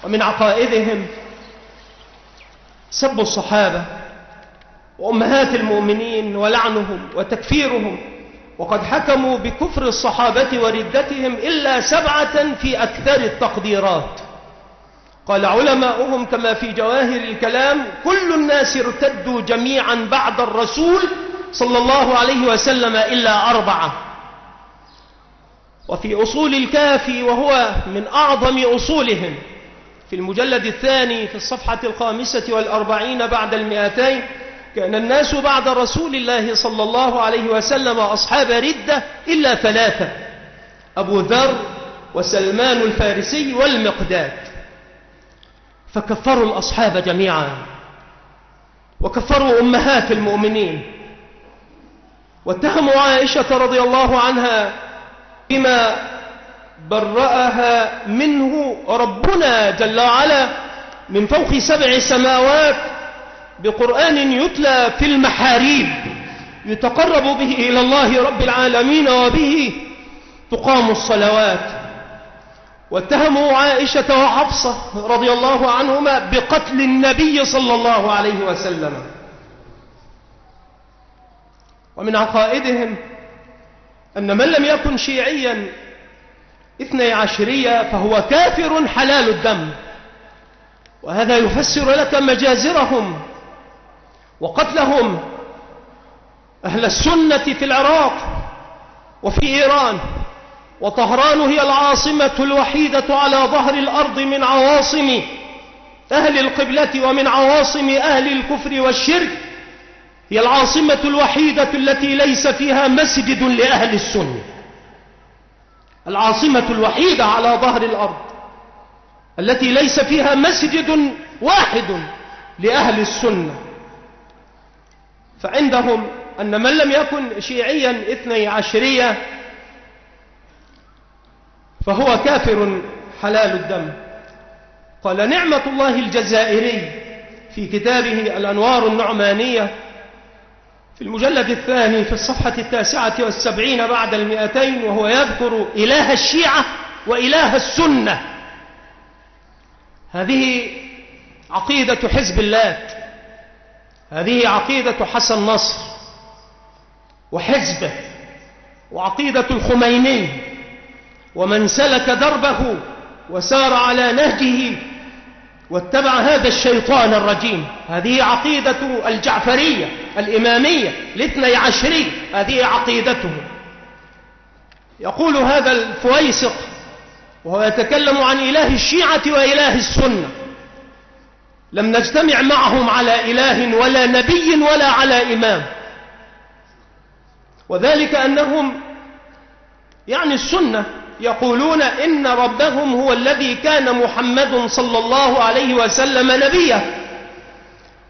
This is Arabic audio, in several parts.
ومن عقائدهم سب الصحابة وأمهات المؤمنين ولعنهم وتكفيرهم، وقد حكموا بكفر الصحابة وردتهم إلا 7 في أكثر التقديرات. قال علماؤهم كما في جواهر الكلام: كل الناس ارتدوا جميعا بعد الرسول صلى الله عليه وسلم إلا 4. وفي أصول الكافي، وهو من أعظم أصولهم، في المجلد الثاني في الصفحة 45 بعد 200: كان الناس بعد رسول الله صلى الله عليه وسلم أصحاب ردة إلا 3: أبو ذر وسلمان الفارسي والمقداد. فكفروا الأصحاب جميعا، وكفروا أمهات المؤمنين، واتهموا عائشة رضي الله عنها بما برأها منه ربنا جل وعلا من فوق 7 سماوات بقرآن يتلى في المحاريب يتقرب به إلى الله رب العالمين، وبه تقام الصلوات. واتهموا عائشة وحفصة رضي الله عنهما بقتل النبي صلى الله عليه وسلم. ومن عقائدهم أن من لم يكن شيعيا 12 فهو كافر حلال الدم، وهذا يفسر لك مجازرهم وقتلهم أهل السنة في العراق وفي إيران. وطهران هي العاصمة الوحيدة على ظهر الأرض من عواصم أهل القبلة ومن عواصم أهل الكفر والشرك، هي العاصمة الوحيدة التي ليس فيها مسجد لأهل السنة، العاصمة الوحيدة على ظهر الأرض التي ليس فيها مسجد واحد لأهل السنة. فعندهم أن من لم يكن شيعيا 12 فهو كافر حلال الدم. قال نعمة الله الجزائري في كتابه الأنوار النعمانية في المجلد الثاني في الصفحة 79 بعد 200، وهو يذكر إله الشيعة وإله السنة. هذه عقيدة حزب الله، هذه عقيدة حسن نصر وحزبه، وعقيدة الخميني ومن سلك دربه وسار على نهجه واتبع هذا الشيطان الرجيم. هذه عقيدة الجعفرية الإمامية 12، هذه عقيدته. يقول هذا الفويسق وهو يتكلم عن إله الشيعة وإله السنة: لم نجتمع معهم على إله ولا نبي ولا على إمام، وذلك أنهم يعني السنة يقولون إن ربهم هو الذي كان محمد صلى الله عليه وسلم نبيا،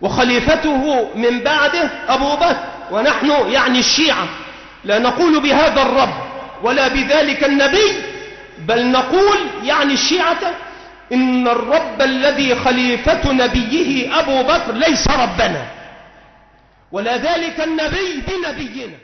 وخليفته من بعده أبو بكر، ونحن يعني الشيعة لا نقول بهذا الرب ولا بذلك النبي، بل نقول يعني الشيعة إن الرب الذي خليفة نبيه أبو بكر ليس ربنا، ولا ذلك النبي بنبينا.